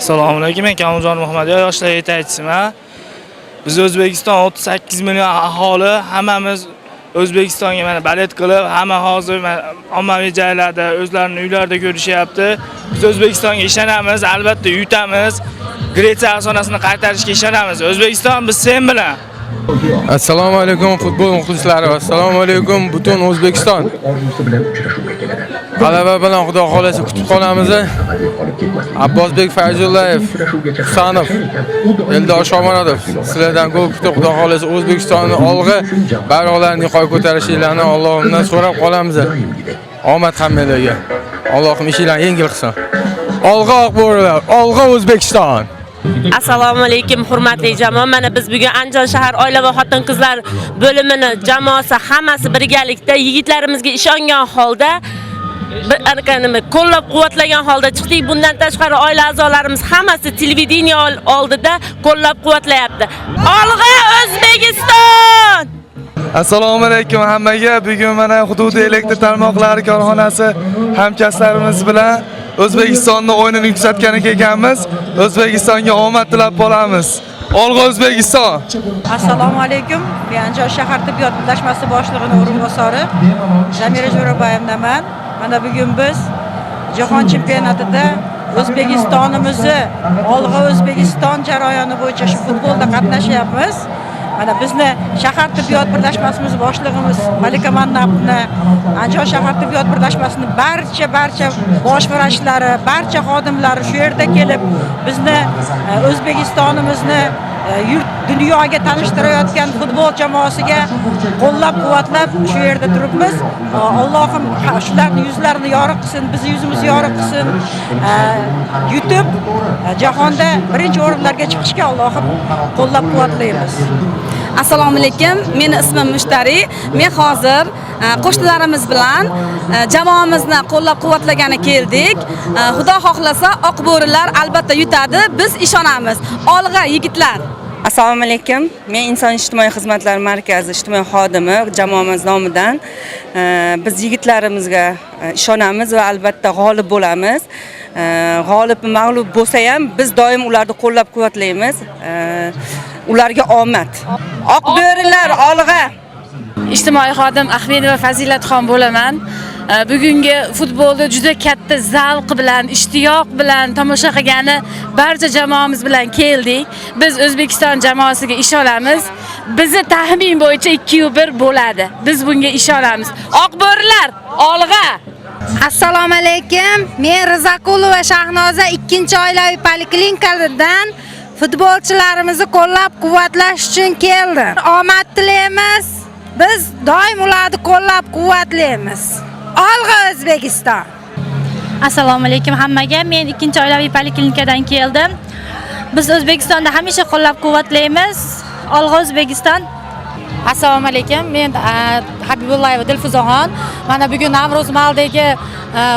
Assalomu alaykum. Men Kamoljon Muhammadov, yoshlar yetakchisiman. Biz O'zbekiston 38 million aholi, hammamiz O'zbekistonga mana balet qilib, hamma hozir ommaviy joylarda, o'zlarining uylarida ko'rishyapti. Biz O'zbekistonga ishonamiz, albatta yutamiz. Gretsiya afsonasini qaytarishga ishonamiz. O'zbekiston biz sen bilan. Assalomu alaykum futbol muxlislari. Assalomu alaykum butun O'zbekiston. G'alaba bilan Xudo xolasa kutib qolamiz. Abbosbek Fayzullayev, Husanov, Eldor Shomurodov sizlardan gol kutib Xudo xolasa O'zbekistonni olg'a bayroqlarni yuqori ko'tarishingizni Allohimdan so'rab qolamiz. Omad hammalarga. Allohim ishinglarni yengil qilsin. Olg'a bo'ringlar, olg'a O'zbekiston. Assalomu alaykum hurmatli jamoa. Mana biz bugun Andijon shahar oila va xotin-qizlar bo'limini jamoasi hammasi birgalikda yigitlarimizga ishongan holda qo'llab-quvvatlagan holda chiqdik. Bundan tashqari oila a'zolarimiz hammasi televideniya oldida qo'llab-quvvatlayapti. Olg'a O'zbekiston! Assalomu alaykum hammaga. Bugun mana hududiy elektr tarmoqlari korxonasi hamkasblarimiz bilan O'zbekistonning o'yinini yuksaltganiga ekanmiz. O'zbekistonga omad tilab qolamiz. Olg'a O'zbekiston! Assalomu alaykum. Men Andijon shahar tibbiyot birlashmasi boshlig'ining o'rinbosari Jamira Jo'raboyevman. Mana bugun biz Jahon chempionatida O'zbekistonimizni Olg'a O'zbekiston jarayoni bo'yicha shu futbolda qatnashyapmiz. Mana bizni shahar tibbiyot birlashmasimiz boshlig'imiz Malika Mannabni, Andijon shahar tibbiyot birlashmasining barcha bosh vrachlari, barcha xodimlari shu yerda kelib bizni O'zbekistonimizni dunyoga tanishtirayotgan futbol jamoasiga qo'llab-quvvatlab shu yerda turibmiz. Allohim shularning yuzlarini yorug' qilsin, bizning yuzimizni yorug' qilsin. Yutib jahonda birinchi o'rinlarga chiqishga Allohim qo'llab-quvvatlaymiz. Assalomu alaykum. Meni ismim Mushtari. Men hozir qo'shnilarimiz bilan jamoamizni qo'llab-quvvatlagani keldik. Xudo xohlasa oq bo'rilar albatta yutadi. Biz ishonamiz. Olg'a yigitlar. Assalomu alaykum. Men Inson ijtimoiy xizmatlar markazi ijtimoiy xodimi jamoamiz nomidan biz yigitlarimizga ishonamiz va albatta g'olib bo'lamiz. G'olib mag'lub bo'lsa ham biz doim ularni qo'llab-quvvatlaymiz. Ularga omad. Oq bo'rilar olg'a. Ijtimoiy xodim Ahmedova Fazilatxon bo'laman. Bugungi futbolni juda katta zavq bilan, ishtiyoq bilan tomosha qilgani barcha jamoamiz bilan keldik. Biz O'zbekiston jamoasiga ishonamiz. Bizni taxmin bo'yicha 2-1 bo'ladi. Biz bunga ishonamiz. Oq bo'rilar olg'a. Assalomu alaykum. Men Rizaqulova Shahnoza 2-oilaviy poliklinikadan futbolchilarimizni qo'llab-quvvatlash uchun keldim. Omad tilaymiz. Biz doim ularni qo'llab-quvvatlaymiz. Olg'a O'zbekiston. Assalomu alaykum hammaga. Men 2-oilaviy poliklinikadan keldim. Biz O'zbekistonda hamisha qo'llab-quvvatlaymiz. Olg'a O'zbekiston. Assalomu alaykum. Men Habibullayeva Dilfuzaxon. Mana bugun Navro'z maldagi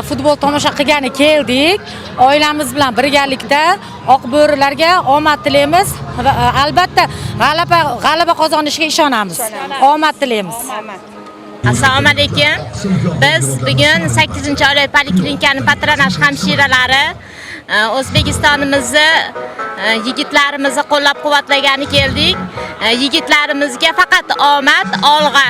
futbol tomosha qilgani keldik. Oilamiz bilan birgalikda oq bo'rilarga omad tilaymiz va albatta g'alaba qozonishiga ishonamiz. Omad tilaymiz. Assalomu alaykum. Biz bugun 8-oilaviy poliklinikaning patronaj hamshiralari O'zbekistonimizni yigitlarimizni qo'llab-quvvatlagani keldik. Yigitlarimizga faqat omad, olg'a.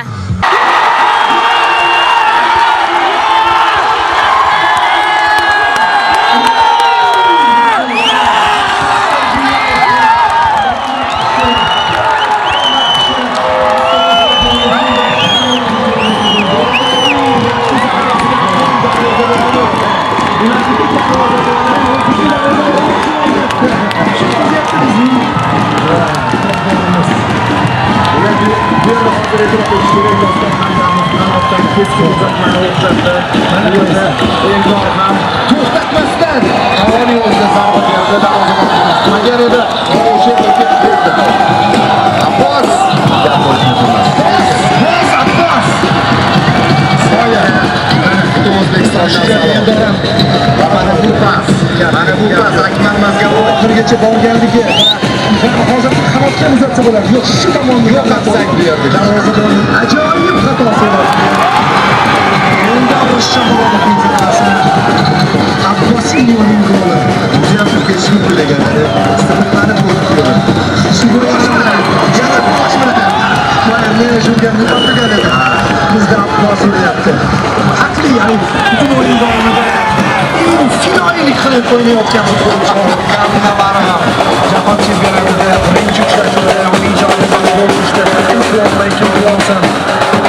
To'xtatmasdan havoni o'zida zarba berdi. Magar edi. Abbos. Abbos. Soya. O'zbekistonga endi mana bu pas. Akmal Mazgavov oxirigacha borganligi. Hozir qanotga uzatsa bo'ladi. Yo'q, shu tomonga yo'qotsak bu yerda. Darvozabon ajoyib xatosi bor. Endi Shomurodovning xatosi. Abbosiyning goli. Juda ham kechib qo'ygan. bo'lyapti. Haqli, ya'ni butun o'yin davomida eng fidoyilik qilib o'ynayotgan futbolchi Karolina Varana jahon chempionatida birinchi uchrashuvda uning jonidan gol urishda imkoniyatni